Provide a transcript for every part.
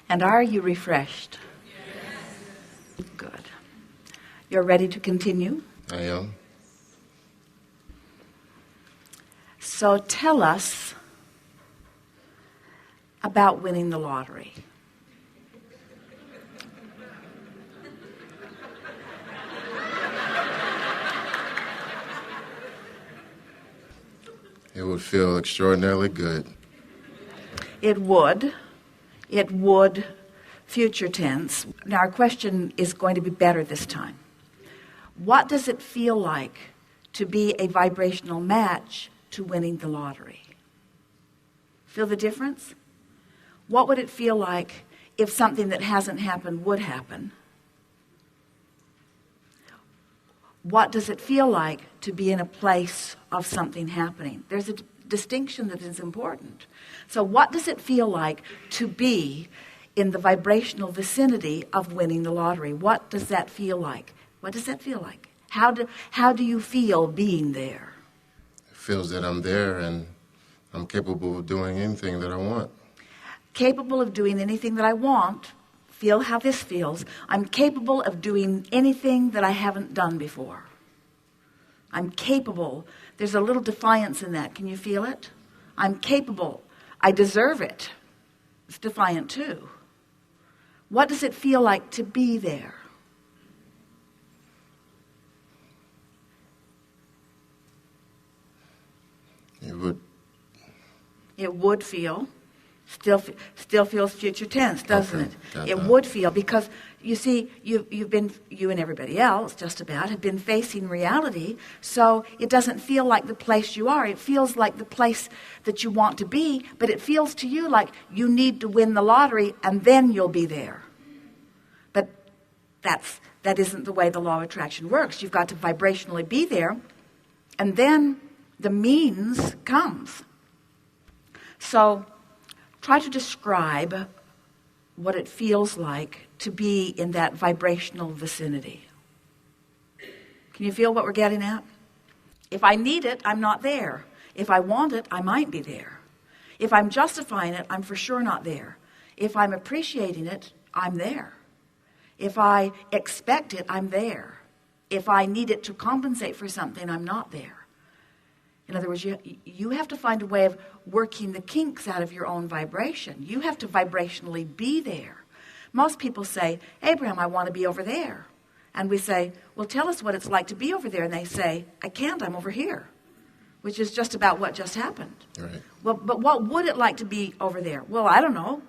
And are you refreshed? Yes. Good. You're ready to continue? I am. So tell us about winning the lottery. It would feel extraordinarily good. It would. It would, future tense. Now our question is going to be better this time. What does it feel like to be a vibrational match to winning the lottery? Feel the difference? What would it feel like if something that hasn't happened would happen? What does it feel like to be in a place of something happening? There's a distinction that is important. So what does it feel like to be in the vibrational vicinity of winning the lottery? What does that feel like? What does that feel like? How do you feel being there? It feels that I'm there and I'm capable of doing anything that I want. Capable of doing anything that I want. Feel how this feels. I'm capable of doing anything that I haven't done before. I'm capable. There's a little defiance in that. Can you feel it? I'm capable. I deserve it. It's defiant too. What does it feel like to be there? It would feel. Still feels future tense, doesn't it? It would feel, because you see, you've been, you and everybody else just about have been facing reality, so it doesn't feel like the place you are. It feels like the place that you want to be, but it feels to you like you need to win the lottery and then you'll be there. But that isn't the way the law of attraction works. You've got to vibrationally be there, and then the means comes. So try to describe what it feels like to be in that vibrational vicinity. Can you feel what we're getting at? If I need it, I'm not there. If I want it, I might be there. If I'm justifying it, I'm for sure not there. If I'm appreciating it, I'm there. If I expect it, I'm there. If I need it to compensate for something, I'm not there. In other words, you have to find a way of working the kinks out of your own vibration. You have to vibrationally be there. Most people say, Abraham, I want to be over there. And we say, well, tell us what it's like to be over there. And they say, I can't, I'm over here. Which is just about what just happened. Right. Well, but what would it like to be over there? Well, I don't know.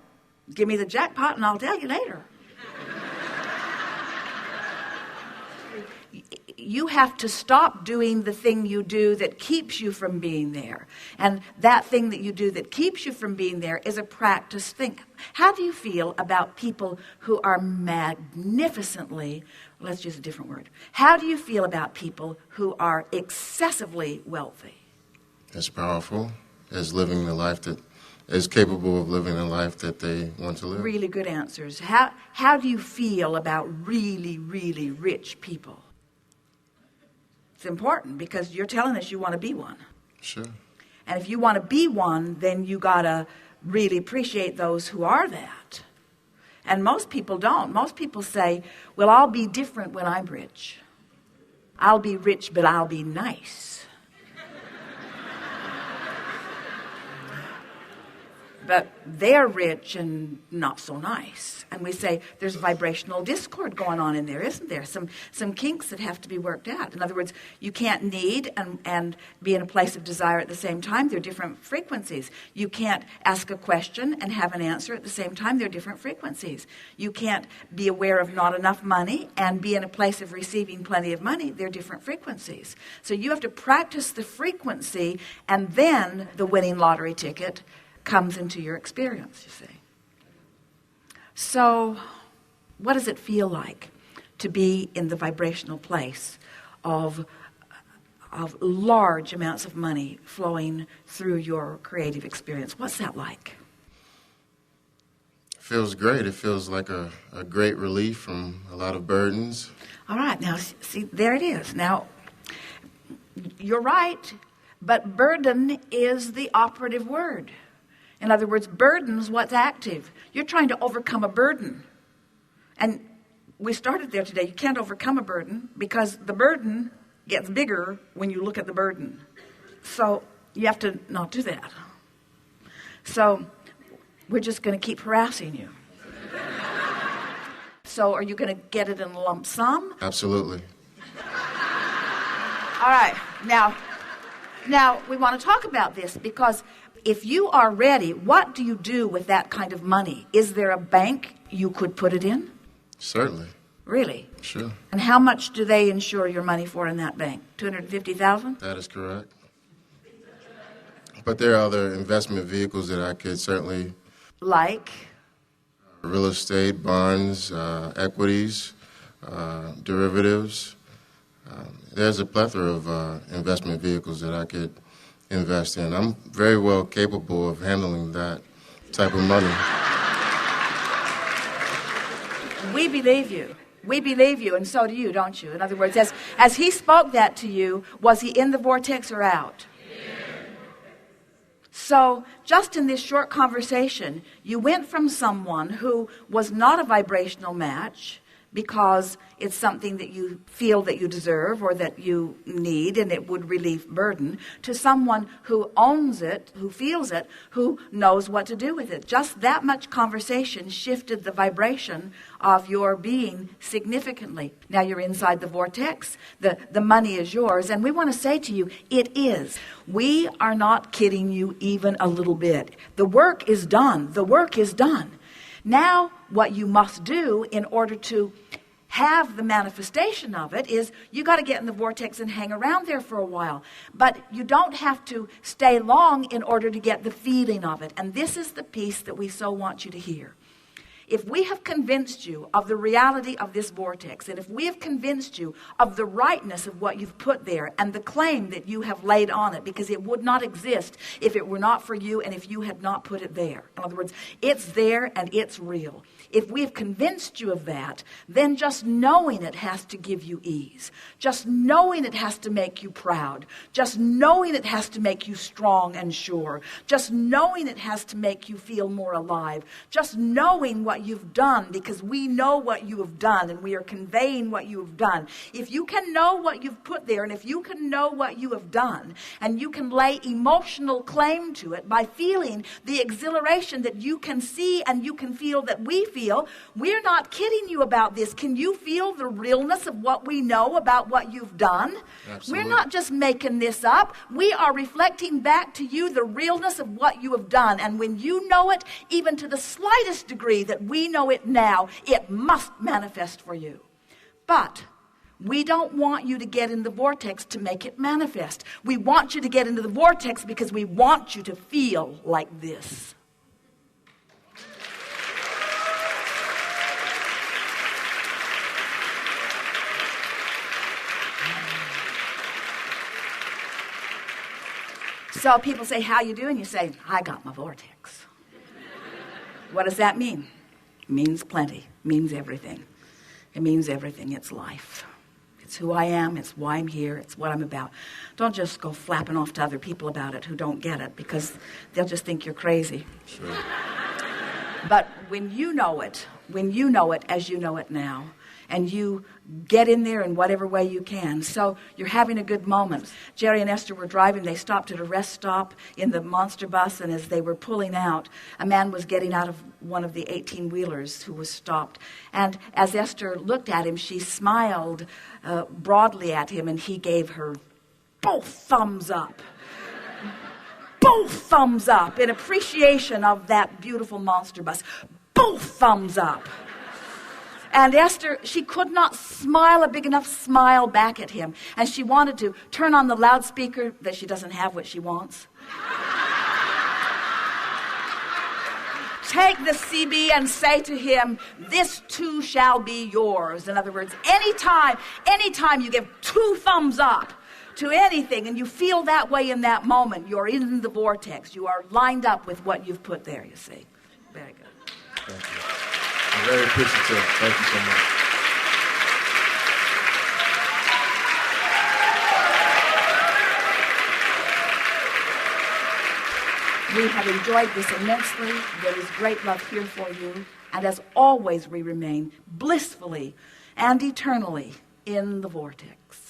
Give me the jackpot and I'll tell you later. You have to stop doing the thing you do that keeps you from being there. And that thing that you do that keeps you from being there is a practice thing. How do you feel about people who are magnificently, let's use a different word. How do you feel about people who are excessively wealthy? As powerful as living the life that is capable of living the life that they want to live. Really good answers. How do you feel about really, really rich people? It's important because you're telling us you want to be one. Sure. And if you want to be one, then you got to really appreciate those who are that. And most people don't. Most people say, well, I'll be different when I'm rich. I'll be rich, but I'll be nice. But they're rich and not so nice. And we say there's vibrational discord going on in there, isn't there? Some kinks that have to be worked out. In other words, you can't need and be in a place of desire at the same time. They're different frequencies. You can't ask a question and have an answer at the same time. They're different frequencies. You can't be aware of not enough money and be in a place of receiving plenty of money. They're different frequencies. So you have to practice the frequency, and then the winning lottery ticket comes into your experience, you see. So what does it feel like to be in the vibrational place of large amounts of money flowing through your creative experience? What's that like? It feels great. It feels like a great relief from a lot of burdens. All right, now see, there it is. Now, you're right, but burden is the operative word. In other words, burdens what's active. You're trying to overcome a burden. And we started there today. You can't overcome a burden because the burden gets bigger when you look at the burden. So you have to not do that. So we're just going to keep harassing you. So are you going to get it in a lump sum? Absolutely. All right. Now we want to talk about this because if you are ready, what do you do with that kind of money? Is there a bank you could put it in? Certainly. Really? Sure. And how much do they insure your money for in that bank? $250,000? That is correct. But there are other investment vehicles that I could certainly... Like? Real estate, bonds, equities, derivatives. There's a plethora of investment vehicles that I could invest in. I'm very well capable of handling that type of money. We believe you. We believe you, and so do you, don't you? In other words, as he spoke that to you, was he in the vortex or out? So, just in this short conversation, you went from someone who was not a vibrational match because it's something that you feel that you deserve or that you need and it would relieve burden, to someone who owns it, who feels it, who knows what to do with it. Just that much conversation shifted the vibration of your being significantly. Now you're inside the vortex. The money is yours. And we want to say to you, it is. We are not kidding you even a little bit. The work is done. The work is done. Now, what you must do in order to have the manifestation of it is you got to get in the vortex and hang around there for a while. But you don't have to stay long in order to get the feeling of it. And this is the piece that we so want you to hear. If we have convinced you of the reality of this vortex, and if we have convinced you of the rightness of what you've put there and the claim that you have laid on it, because it would not exist if it were not for you and if you had not put it there. In other words, it's there and it's real. If we have convinced you of that, then just knowing it has to give you ease. Just knowing it has to make you proud. Just knowing it has to make you strong and sure. Just knowing it has to make you feel more alive. Just knowing what you've done, because we know what you have done and we are conveying what you have done. If you can know what you've put there and if you can know what you have done and you can lay emotional claim to it by feeling the exhilaration that you can see and you can feel that we feel, we're not kidding you about this. Can you feel the realness of what we know about what you've done? Absolutely. We're not just making this up. We are reflecting back to you the realness of what you have done. And when you know it, even to the slightest degree that we know it now, it must manifest for you. But we don't want you to get in the vortex to make it manifest. We want you to get into the vortex because we want you to feel like this. So people say, how you doing? You say, I got my vortex. What does that mean? It means plenty. It means everything. It means everything. It's life. It's who I am. It's why I'm here. It's what I'm about. Don't just go flapping off to other people about it who don't get it, because they'll just think you're crazy. Sure. But when you know it as you know it now, and you get in there in whatever way you can. So you're having a good moment. Jerry and Esther were driving. They stopped at a rest stop in the monster bus, and as they were pulling out, a man was getting out of one of the 18-wheelers who was stopped. And as Esther looked at him, she smiled broadly at him, and he gave her both thumbs up. Both thumbs up in appreciation of that beautiful monster bus. Both thumbs up. And Esther, she could not smile a big enough smile back at him. And she wanted to turn on the loudspeaker, that she doesn't have what she wants. Take the CB and say to him, this too shall be yours. In other words, anytime you give 2 thumbs up to anything and you feel that way in that moment, you're in the vortex. You are lined up with what you've put there, you see. Very good. Thank you. I'm very appreciative. Thank you so much. We have enjoyed this immensely. There is great love here for you. And as always, we remain blissfully and eternally in the vortex.